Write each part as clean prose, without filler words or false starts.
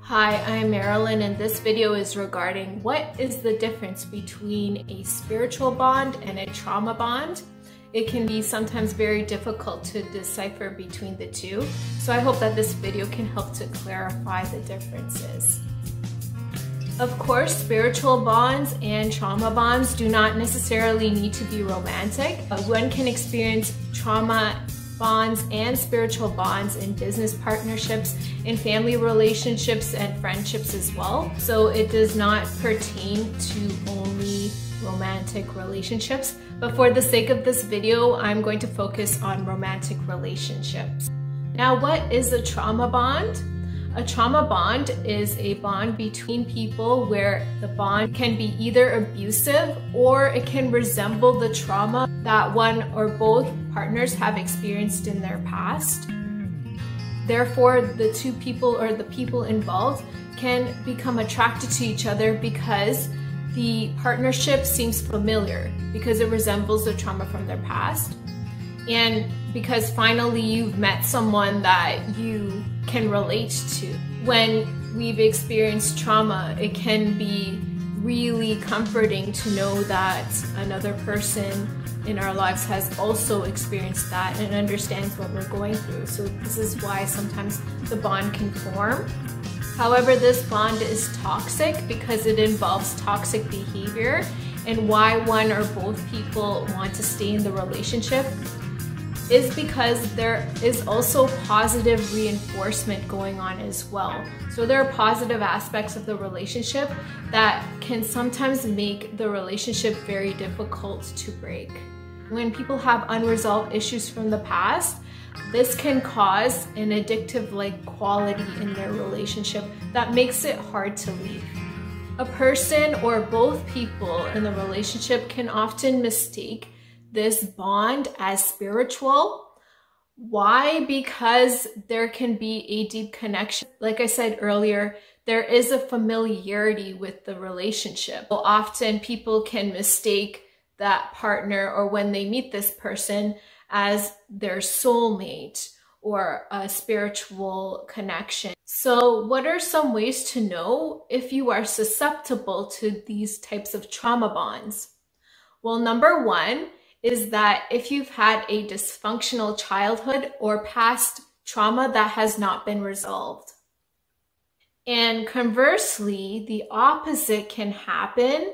Hi, I'm Marilyn, and this video is regarding what is the difference between a spiritual bond and a trauma bond. It can be sometimes very difficult to decipher between the two, so I hope that this video can help to clarify the differences. Of course, spiritual bonds and trauma bonds do not necessarily need to be romantic. One can experience trauma bonds and spiritual bonds in business partnerships, in family relationships and friendships as well. So it does not pertain to only romantic relationships. But for the sake of this video, I'm going to focus on romantic relationships. Now, what is a trauma bond? A trauma bond is a bond between people where the bond can be either abusive or it can resemble the trauma that one or both partners have experienced in their past. Therefore, the two people or the people involved can become attracted to each other because the partnership seems familiar, because it resembles the trauma from their past, and because finally you've met someone that you can relate to. When we've experienced trauma, it can be really comforting to know that another person in our lives has also experienced that and understands what we're going through. So this is why sometimes the bond can form. However, this bond is toxic because it involves toxic behavior, and why one or both people want to stay in the relationship is because there is also positive reinforcement going on as well. So there are positive aspects of the relationship that can sometimes make the relationship very difficult to break. When people have unresolved issues from the past, this can cause an addictive-like quality in their relationship that makes it hard to leave. A person or both people in the relationship can often mistake this bond as spiritual. Why? Because there can be a deep connection. Like I said earlier, there is a familiarity with the relationship. So often people can mistake that partner, or when they meet this person, as their soulmate or a spiritual connection. So what are some ways to know if you are susceptible to these types of trauma bonds? Well, number one is that if you've had a dysfunctional childhood or past trauma that has not been resolved. And conversely, the opposite can happen,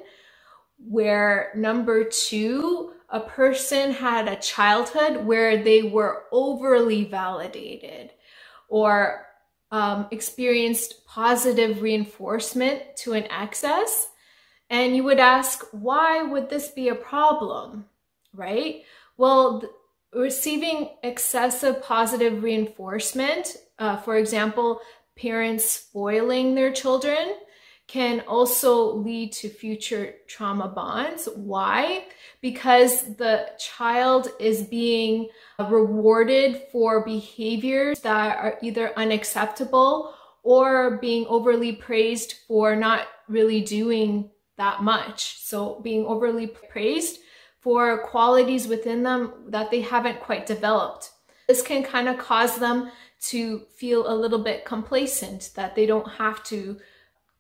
where number two, a person had a childhood where they were overly validated or experienced positive reinforcement to an excess. And you would ask, why would this be a problem? Right? Well, receiving excessive positive reinforcement, for example, parents spoiling their children, can also lead to future trauma bonds. Why? Because the child is being rewarded for behaviors that are either unacceptable or being overly praised for not really doing that much. So being overly praised for qualities within them that they haven't quite developed. This can kind of cause them to feel a little bit complacent, that they don't have to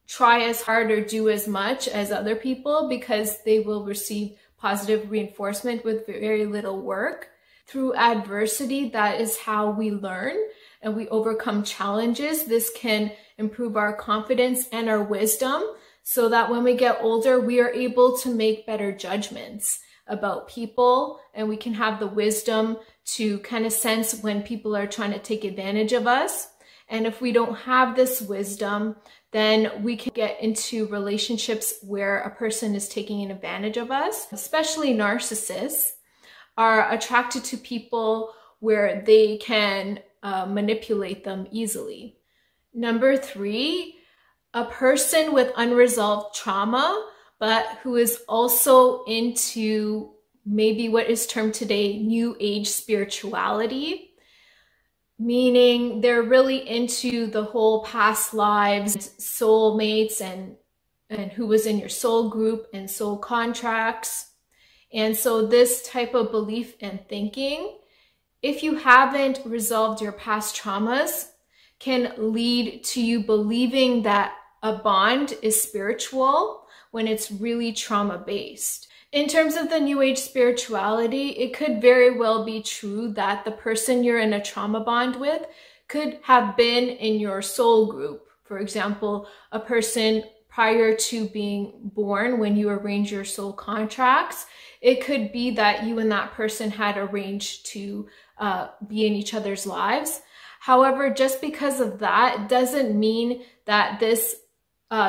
try as hard or do as much as other people because they will receive positive reinforcement with very little work. Through adversity, that is how we learn and we overcome challenges. This can improve our confidence and our wisdom so that when we get older, we are able to make better judgments about people, and we can have the wisdom to kind of sense when people are trying to take advantage of us. And if we don't have this wisdom, then we can get into relationships where a person is taking advantage of us. Especially narcissists are attracted to people where they can manipulate them easily. Number three, a person with unresolved trauma, but who is also into maybe what is termed today New Age spirituality, meaning they're really into the whole past lives, soulmates, and who was in your soul group and soul contracts. And so this type of belief and thinking, if you haven't resolved your past traumas, can lead to you believing that a bond is spiritual when it's really trauma-based. In terms of the New Age spirituality, it could very well be true that the person you're in a trauma bond with could have been in your soul group. For example, a person prior to being born, when you arrange your soul contracts, it could be that you and that person had arranged to be in each other's lives. However, just because of that doesn't mean that this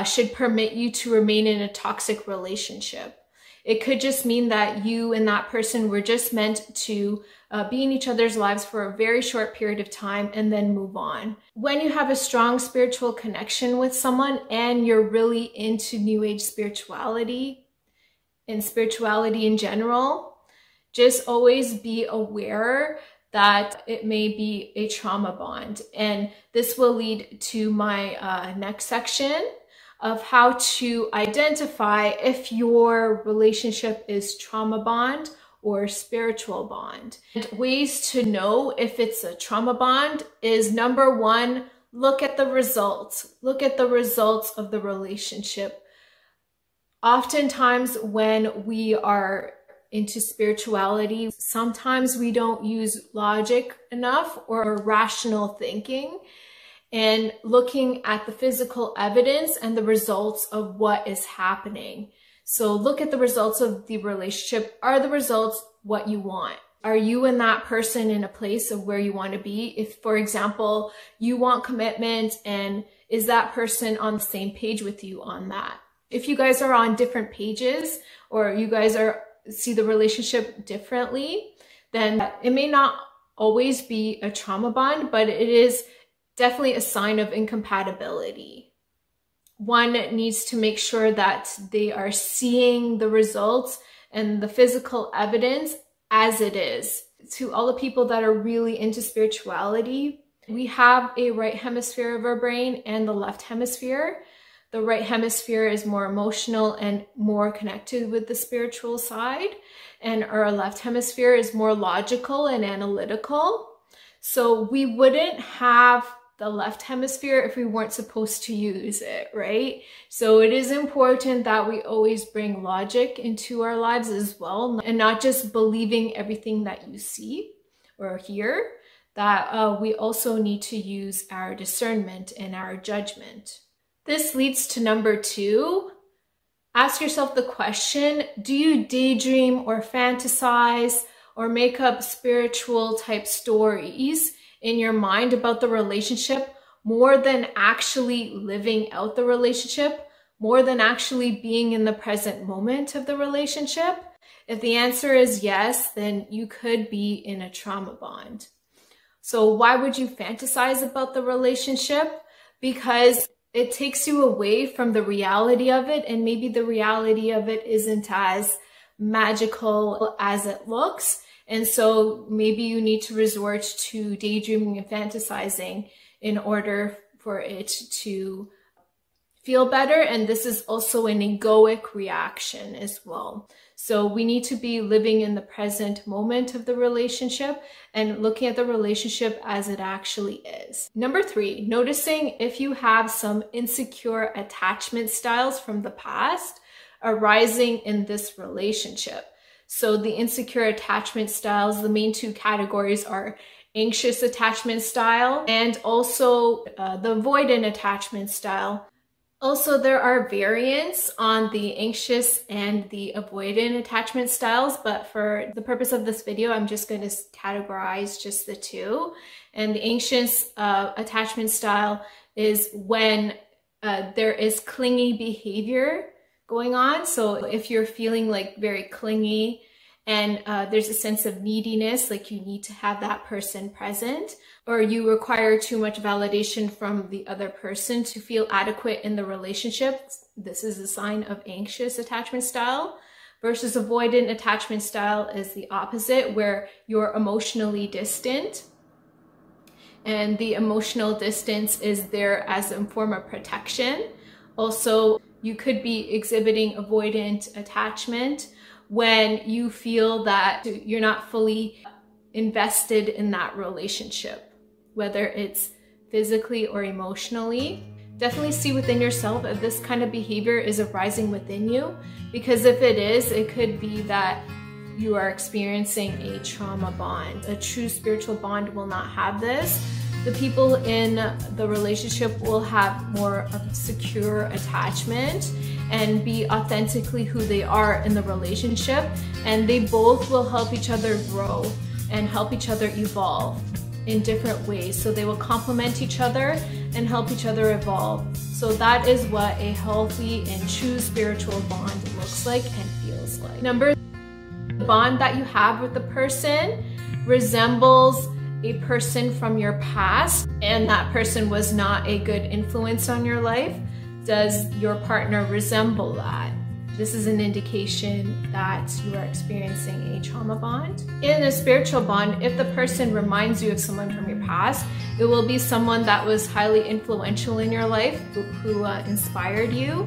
should permit you to remain in a toxic relationship. It could just mean that you and that person were just meant to be in each other's lives for a very short period of time and then move on. When you have a strong spiritual connection with someone and you're really into New Age spirituality and spirituality in general, just always be aware that it may be a trauma bond. And this will lead to my next section of how to identify if your relationship is trauma bond or spiritual bond. And ways to know if it's a trauma bond is, number one, look at the results. Look at the results of the relationship. Oftentimes when we are into spirituality, sometimes we don't use logic enough or rational thinking, and looking at the physical evidence and the results of what is happening. So look at the results of the relationship. Are the results what you want? Are you and that person in a place of where you want to be? If, for example, you want commitment, and is that person on the same page with you on that? If you guys are on different pages, or you guys see the relationship differently, then it may not always be a trauma bond, but it is definitely a sign of incompatibility. One needs to make sure that they are seeing the results and the physical evidence as it is. To all the people that are really into spirituality, we have a right hemisphere of our brain and the left hemisphere. The right hemisphere is more emotional and more connected with the spiritual side, and our left hemisphere is more logical and analytical. So we wouldn't have the left hemisphere if we weren't supposed to use it, right? So it is important that we always bring logic into our lives as well, and not just believing everything that you see or hear, that we also need to use our discernment and our judgment. This leads to number two. Ask yourself the question, do you daydream or fantasize or make up spiritual type stories in your mind about the relationship more than actually living out the relationship, more than actually being in the present moment of the relationship? If the answer is yes, then you could be in a trauma bond. So why would you fantasize about the relationship? Because it takes you away from the reality of it, and maybe the reality of it isn't as magical as it looks. And so maybe you need to resort to daydreaming and fantasizing in order for it to feel better. And this is also an egoic reaction as well. So we need to be living in the present moment of the relationship and looking at the relationship as it actually is. Number three, noticing if you have some insecure attachment styles from the past arising in this relationship. So the insecure attachment styles, the main two categories are anxious attachment style and also the avoidant attachment style. Also, there are variants on the anxious and the avoidant attachment styles, but for the purpose of this video, I'm just going to categorize just the two. And the anxious attachment style is when there is clingy behavior going on. So if you're feeling like very clingy and there's a sense of neediness, like you need to have that person present, or you require too much validation from the other person to feel adequate in the relationship, this is a sign of anxious attachment style. Versus avoidant attachment style is the opposite, where you're emotionally distant. And the emotional distance is there as a form of protection. Also, you could be exhibiting avoidant attachment when you feel that you're not fully invested in that relationship, whether it's physically or emotionally. Definitely see within yourself if this kind of behavior is arising within you, because if it is, it could be that you are experiencing a trauma bond. A true spiritual bond will not have this. The people in the relationship will have more of a secure attachment and be authentically who they are in the relationship, and they both will help each other grow and help each other evolve in different ways. So they will complement each other and help each other evolve. So that is what a healthy and true spiritual bond looks like and feels like. Number, the bond that you have with the person resembles a person from your past, and that person was not a good influence on your life. Does your partner resemble that? This is an indication that you are experiencing a trauma bond. In a spiritual bond, if the person reminds you of someone from your past, it will be someone that was highly influential in your life, who inspired you.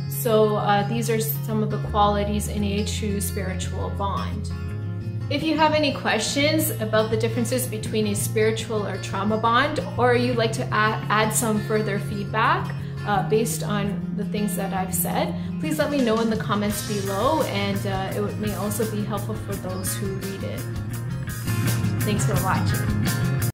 So these are some of the qualities in a true spiritual bond. If you have any questions about the differences between a spiritual or trauma bond, or you'd like to add some further feedback based on the things that I've said, please let me know in the comments below, and it may also be helpful for those who read it. Thanks for watching.